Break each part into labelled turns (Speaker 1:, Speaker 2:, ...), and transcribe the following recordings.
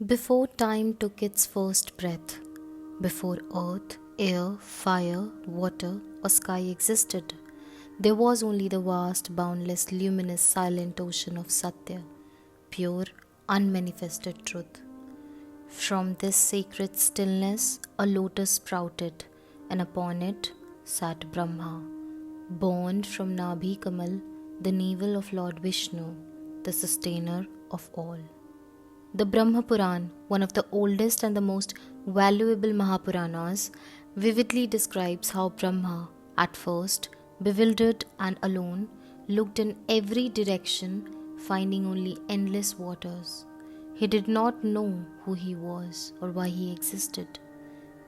Speaker 1: Before time took its first breath, before earth, air, fire, water, or sky existed, there was only the vast, boundless, luminous, silent ocean of Satya, pure, unmanifested truth. From this sacred stillness, a lotus sprouted, and upon it sat Brahma, born from Nabhi Kamal, the navel of Lord Vishnu, the sustainer of all. The Brahma Puran, one of the oldest and the most valuable Mahapuranas, vividly describes how Brahma, at first bewildered and alone, looked in every direction, finding only endless waters. He did not know who he was or why he existed.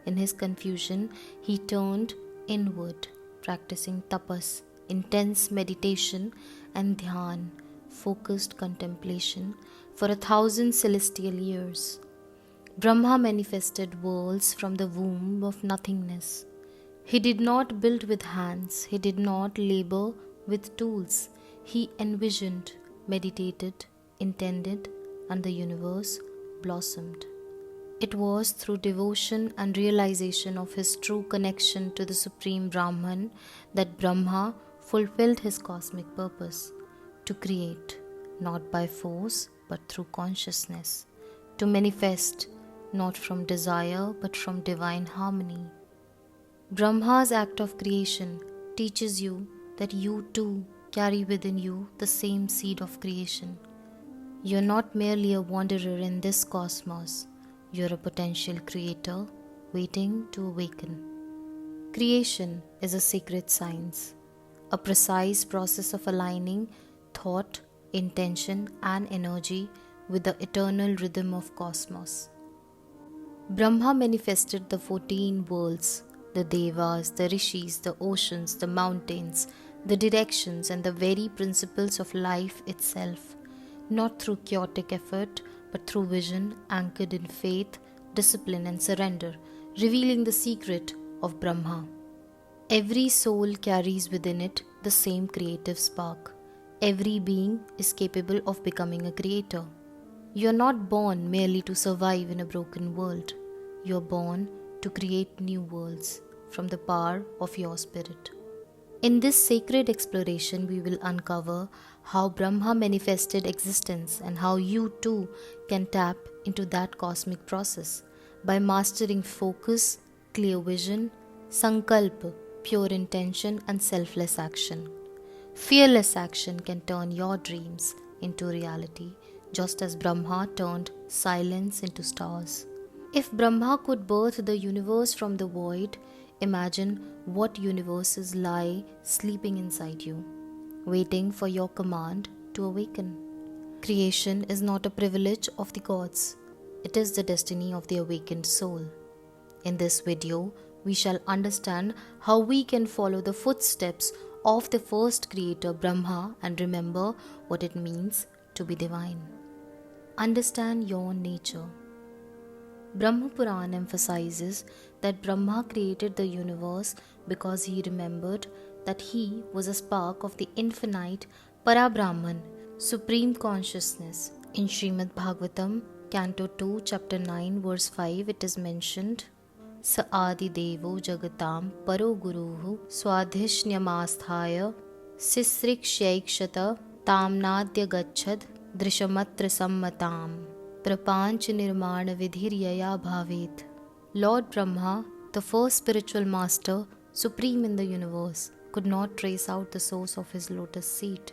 Speaker 1: In his confusion, he turned inward, practicing tapas, intense meditation, and dhyan, focused contemplation, for 1,000 celestial years. Brahma manifested worlds from the womb of nothingness. He did not build with hands, he did not labor with tools. He envisioned, meditated, intended, and the universe blossomed. It was through devotion and realization of his true connection to the Supreme Brahman that Brahma fulfilled his cosmic purpose, to create, not by force but through consciousness, to manifest, not from desire but from divine harmony. Brahma's act of creation teaches you that you too carry within you the same seed of creation. You're not merely a wanderer in this cosmos, you're a potential creator waiting to awaken. Creation is a sacred science, a precise process of aligning thought, intention, and energy with the eternal rhythm of cosmos. Brahma manifested the 14 worlds, the devas, the rishis, the oceans, the mountains, the directions, and the very principles of life itself, not through chaotic effort, but through vision anchored in faith, discipline, and surrender, revealing the secret of Brahma. Every soul carries within it the same creative spark. Every being is capable of becoming a creator. You are not born merely to survive in a broken world. You are born to create new worlds from the power of your spirit. In this sacred exploration, we will uncover how Brahma manifested existence and how you too can tap into that cosmic process by mastering focus, clear vision, sankalpa, pure intention, and selfless action. Fearless action can turn your dreams into reality, just as Brahma turned silence into stars. If Brahma could birth the universe from the void, imagine what universes lie sleeping inside you, waiting for your command to awaken. Creation is not a privilege of the gods, it is the destiny of the awakened soul. In this video, we shall understand how we can follow the footsteps of the first creator Brahma and remember what it means to be divine. Understand your nature. Brahma Puran emphasizes that Brahma created the universe because he remembered that he was a spark of the infinite Parabrahman, Supreme Consciousness. In Srimad Bhagavatam, Canto 2, Chapter 9, Verse 5, it is mentioned, Sa adi devo jagatam paro guruhu swadhishnyamasthaaya sisrikshyaikshata tamnadya gachad drishamatra sammatam prapanch nirmana vidhiryaya bhavet. Lord Brahma, the first spiritual master, supreme in the universe, could not trace out the source of his lotus seat,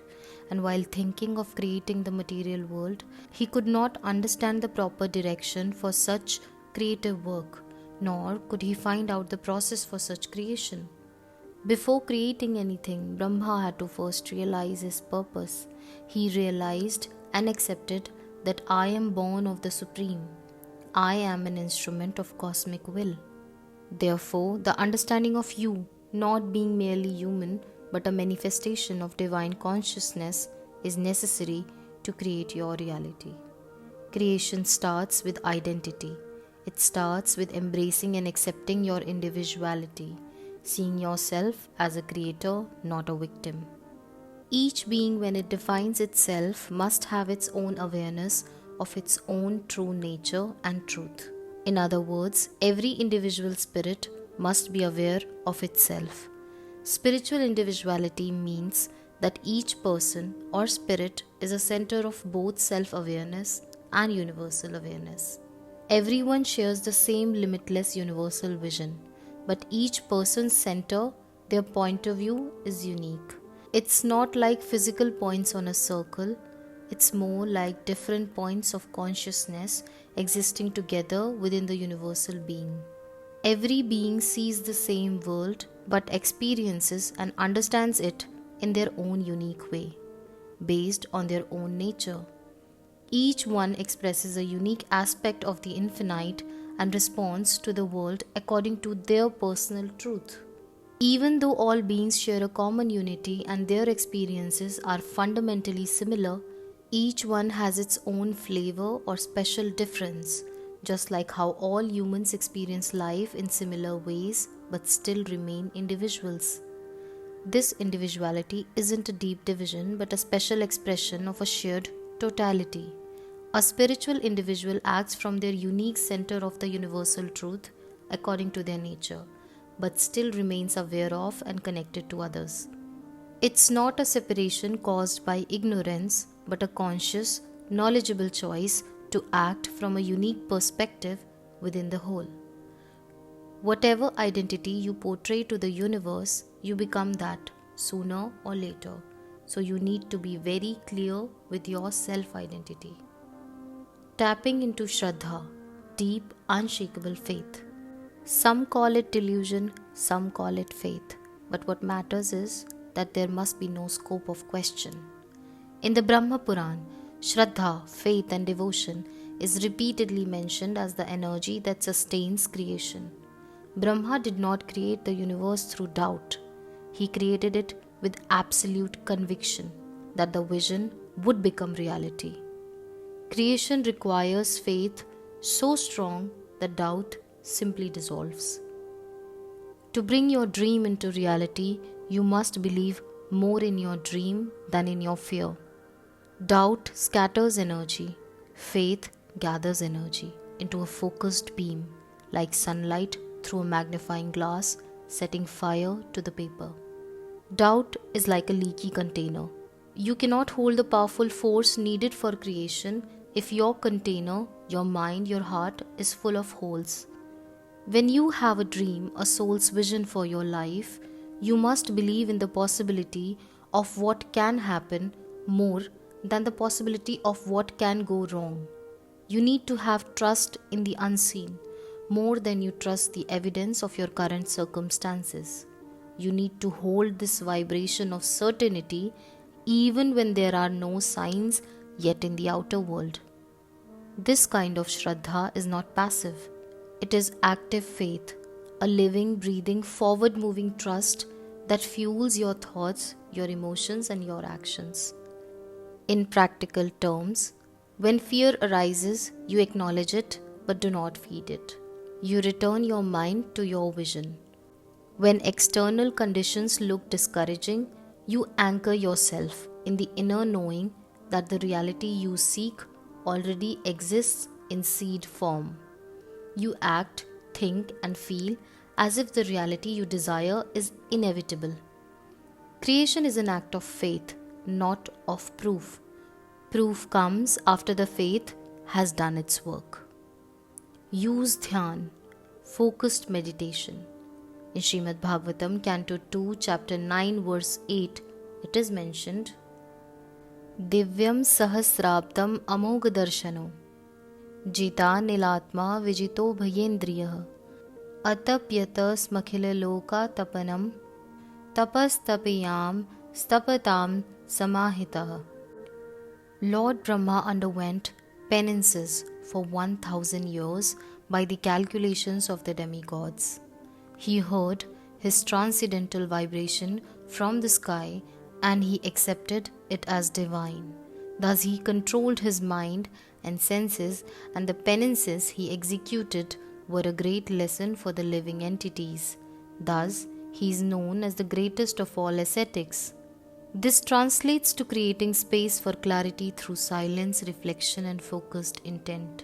Speaker 1: and while thinking of creating the material world, he could not understand the proper direction for such creative work, nor could he find out the process for such creation. Before creating anything, Brahma had to first realize his purpose. He realized and accepted that I am born of the Supreme. I am an instrument of cosmic will. Therefore, the understanding of you not being merely human but a manifestation of divine consciousness is necessary to create your reality. Creation starts with identity. It starts with embracing and accepting your individuality, seeing yourself as a creator, not a victim. Each being, when it defines itself, must have its own awareness of its own true nature and truth. In other words, every individual spirit must be aware of itself. Spiritual individuality means that each person or spirit is a center of both self-awareness and universal awareness. Everyone shares the same limitless universal vision, but each person's center, their point of view, is unique. It's not like physical points on a circle, it's more like different points of consciousness existing together within the universal being. Every being sees the same world but experiences and understands it in their own unique way, based on their own nature. Each one expresses a unique aspect of the infinite and responds to the world according to their personal truth. Even though all beings share a common unity and their experiences are fundamentally similar, each one has its own flavor or special difference, just like how all humans experience life in similar ways but still remain individuals. This individuality isn't a deep division but a special expression of a shared totality. A spiritual individual acts from their unique center of the universal truth according to their nature, but still remains aware of and connected to others. It's not a separation caused by ignorance, but a conscious, knowledgeable choice to act from a unique perspective within the whole. Whatever identity you portray to the universe, you become that sooner or later. So you need to be very clear with your self-identity. Tapping into Shraddha, deep, unshakable faith. Some call it delusion, some call it faith. But what matters is that there must be no scope of question. In the Brahma Puran, Shraddha, faith and devotion is repeatedly mentioned as the energy that sustains creation. Brahma did not create the universe through doubt. He created it with absolute conviction that the vision would become reality. Creation requires faith so strong that doubt simply dissolves. To bring your dream into reality, you must believe more in your dream than in your fear. Doubt scatters energy. Faith gathers energy into a focused beam, like sunlight through a magnifying glass, setting fire to the paper. Doubt is like a leaky container. You cannot hold the powerful force needed for creation if your container, your mind, your heart is full of holes. When you have a dream, a soul's vision for your life, you must believe in the possibility of what can happen more than the possibility of what can go wrong. You need to have trust in the unseen more than you trust the evidence of your current circumstances. You need to hold this vibration of certainty even when there are no signs yet in the outer world. This kind of Shraddha is not passive. It is active faith, a living, breathing, forward-moving trust that fuels your thoughts, your emotions, and your actions. In practical terms, when fear arises, you acknowledge it but do not feed it. You return your mind to your vision. When external conditions look discouraging, you anchor yourself in the inner knowing that the reality you seek already exists in seed form. You act, think, and feel as if the reality you desire is inevitable. Creation is an act of faith, not of proof. Proof comes after the faith has done its work. Use dhyan, focused meditation. In Srimad Bhagavatam, Canto 2, Chapter 9, Verse 8, it is mentioned, Divyam sahasrabdam amogha darshano Jita nilatma vijito bhayendriya Atapyata smakhila loka tapanam Tapas tapiyam stapatam samahita. Lord Brahma underwent penances for 1,000 years by the calculations of the demigods. He heard his transcendental vibration from the sky and he accepted it as divine. Thus he controlled his mind and senses, and the penances he executed were a great lesson for the living entities. Thus he is known as the greatest of all ascetics. This translates to creating space for clarity through silence, reflection, and focused intent.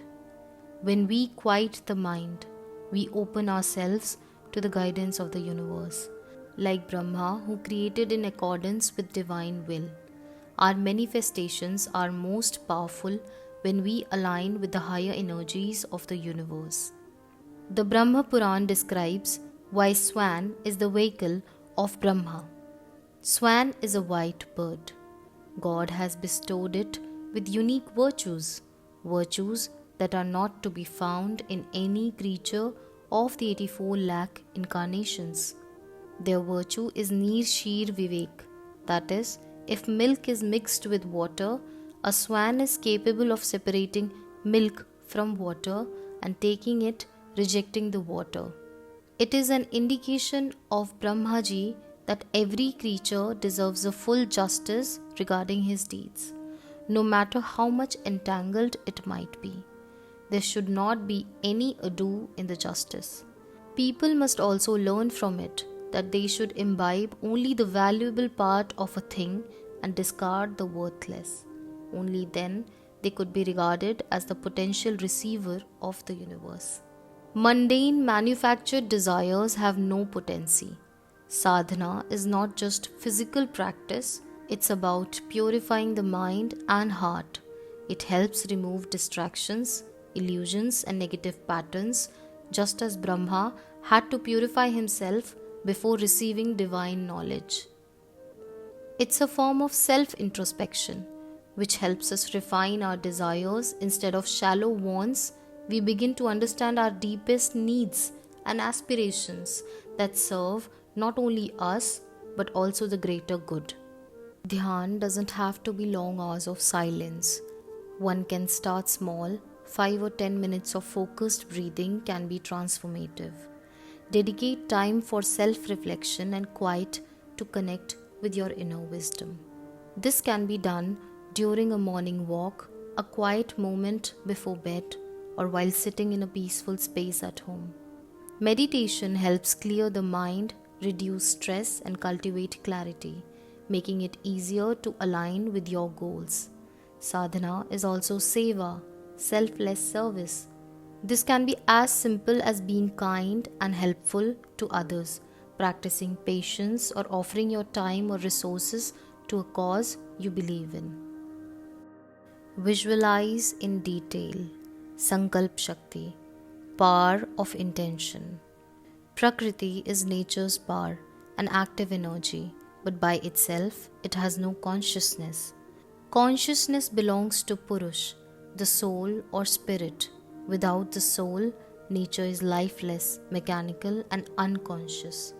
Speaker 1: When we quiet the mind, we open ourselves to the guidance of the universe. Like Brahma, who created in accordance with divine will, our manifestations are most powerful when we align with the higher energies of the universe. The Brahma Puran describes why swan is the vehicle of Brahma. Swan is a white bird. God has bestowed it with unique virtues, virtues that are not to be found in any creature of the 84 lakh incarnations. Their virtue is Nirshir Vivek, that is, if milk is mixed with water, a swan is capable of separating milk from water and taking it, rejecting the water. It is an indication of Brahmaji that every creature deserves a full justice regarding his deeds, no matter how much entangled it might be. There should not be any ado in the justice. People must also learn from it that they should imbibe only the valuable part of a thing and discard the worthless. Only then they could be regarded as the potential receiver of the universe. Mundane manufactured desires have no potency. Sadhana is not just physical practice, it's about purifying the mind and heart. It helps remove distractions, illusions, and negative patterns, just as Brahma had to purify himself before receiving divine knowledge. It's a form of self-introspection, which helps us refine our desires instead of shallow wants. We begin to understand our deepest needs and aspirations that serve not only us but also the greater good. Dhyan doesn't have to be long hours of silence. One can start small. 5 or 10 minutes of focused breathing can be transformative. Dedicate time for self-reflection and quiet to connect with your inner wisdom. This can be done during a morning walk, a quiet moment before bed, or while sitting in a peaceful space at home. Meditation helps clear the mind, reduce stress, and cultivate clarity, making it easier to align with your goals. Sadhana is also seva, selfless service. This can be as simple as being kind and helpful to others, practicing patience, or offering your time or resources to a cause you believe in. Visualize in detail. Sankalp Shakti, power of intention. Prakriti is nature's power, an active energy, but by itself it has no consciousness. Consciousness belongs to Purush, the soul or spirit. Without the soul, nature is lifeless, mechanical, and unconscious.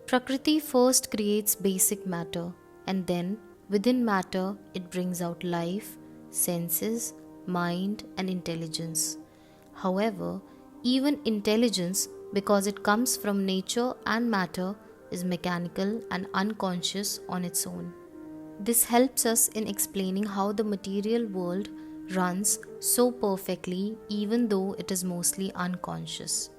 Speaker 1: Prakriti first creates basic matter, and then, within matter, it brings out life, senses, mind, and intelligence. However, even intelligence, because it comes from nature and matter, is mechanical and unconscious on its own. This helps us in explaining how the material world runs so perfectly even though it is mostly unconscious.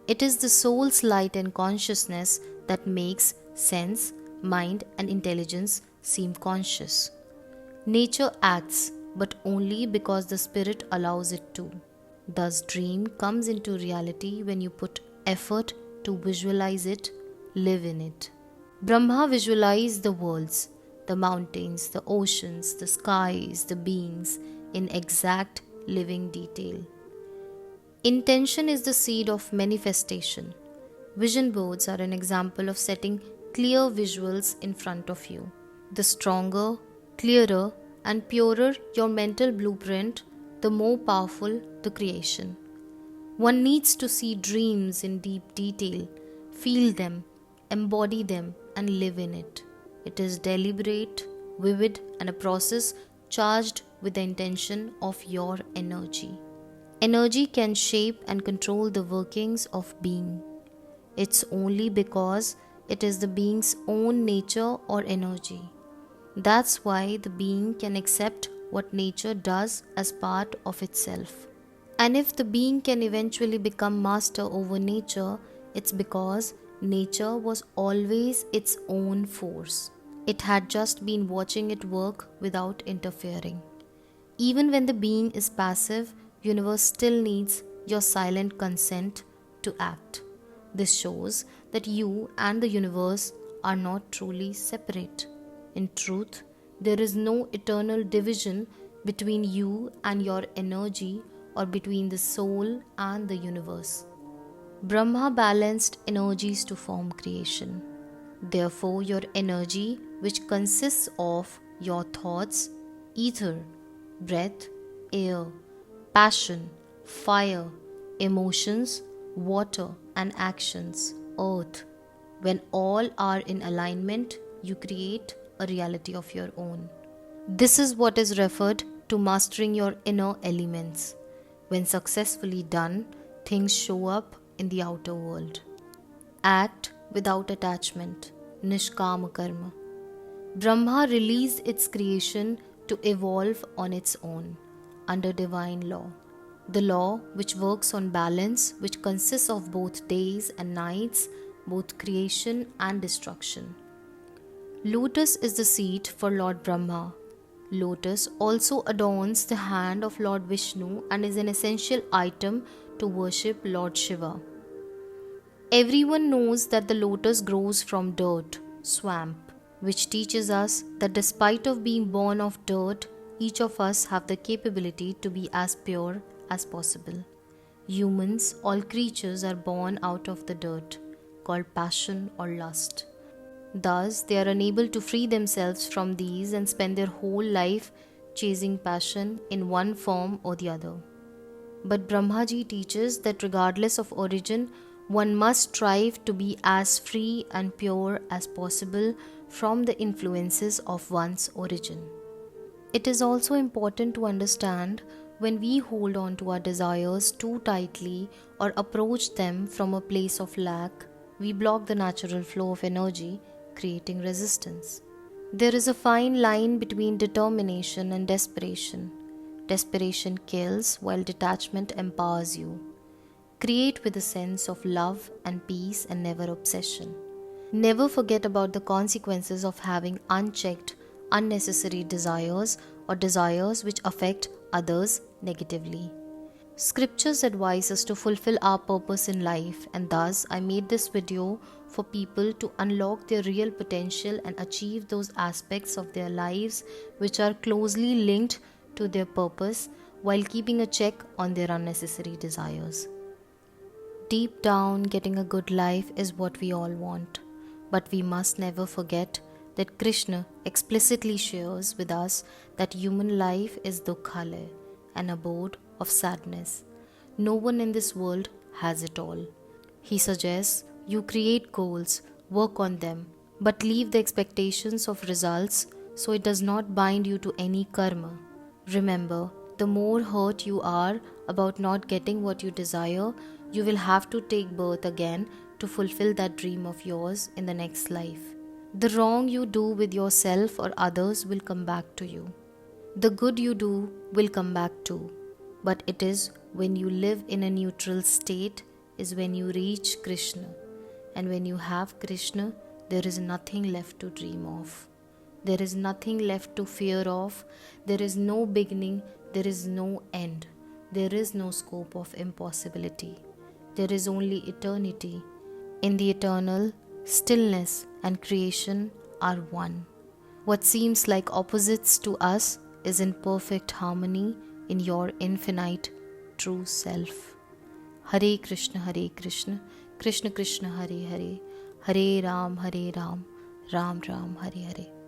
Speaker 1: It is the soul's light and consciousness that makes sense, mind, and intelligence seem conscious. Nature acts, but only because the spirit allows it to. Thus, dream comes into reality when you put effort to visualize it, live in it. Brahma visualized the worlds, the mountains, the oceans, the skies, the beings, in exact living detail. Intention is the seed of manifestation. Vision boards are an example of setting clear visuals in front of you. The stronger, clearer, and purer your mental blueprint, the more powerful the creation. One needs to see dreams in deep detail, feel them, embody them, and live in it. It is deliberate, vivid, and a process charged with the intention of your energy. Energy can shape and control the workings of being. It's only because it is the being's own nature or energy. That's why the being can accept what nature does as part of itself. And if the being can eventually become master over nature, it's because nature was always its own force. It had just been watching it work without interfering. Even when the being is passive, universe still needs your silent consent to act. This shows that you and the universe are not truly separate. In truth, there is no eternal division between you and your energy or between the soul and the universe. Brahma balanced energies to form creation. Therefore, your energy, which consists of your thoughts, ether, breath, air, passion, fire, emotions, water, and actions, earth, when all are in alignment, you create a reality of your own. This is what is referred to mastering your inner elements. When successfully done, things show up in the outer world. Act without attachment, nishkama karma. Brahma released its creation to evolve on its own, under divine law. The law which works on balance, which consists of both days and nights, both creation and destruction. Lotus is the seat for Lord Brahma. Lotus also adorns the hand of Lord Vishnu and is an essential item to worship Lord Shiva. Everyone knows that the lotus grows from dirt, swamp, which teaches us that despite of being born of dirt, each of us have the capability to be as pure as possible. Humans, all creatures, are born out of the dirt, called passion or lust. Thus, they are unable to free themselves from these and spend their whole life chasing passion in one form or the other. But Brahmaji teaches that regardless of origin, one must strive to be as free and pure as possible from the influences of one's origin. It is also important to understand when we hold on to our desires too tightly or approach them from a place of lack, we block the natural flow of energy, creating resistance. There is a fine line between determination and desperation. Desperation kills while detachment empowers you. Create with a sense of love and peace and never obsession. Never forget about the consequences of having unchecked, unnecessary desires or desires which affect others negatively. Scriptures advise us to fulfill our purpose in life, and thus I made this video for people to unlock their real potential and achieve those aspects of their lives which are closely linked to their purpose while keeping a check on their unnecessary desires. Deep down, getting a good life is what we all want, but we must never forget that Krishna explicitly shares with us that human life is Dukhalaya, an abode of sadness. No one in this world has it all. He suggests you create goals, work on them, but leave the expectations of results so it does not bind you to any karma. Remember, the more hurt you are about not getting what you desire, you will have to take birth again to fulfill that dream of yours in the next life. The wrong you do with yourself or others will come back to you. The good you do will come back too. But it is when you live in a neutral state is when you reach Krishna. And when you have Krishna, there is nothing left to dream of. There is nothing left to fear of. There is no beginning. There is no end. There is no scope of impossibility. There is only eternity. In the eternal, stillness and creation are one. What seems like opposites to us is in perfect harmony in your infinite true self. Hare Krishna, Krishna Krishna, Hare Hare, Hare Ram, Ram Ram, Hare Hare.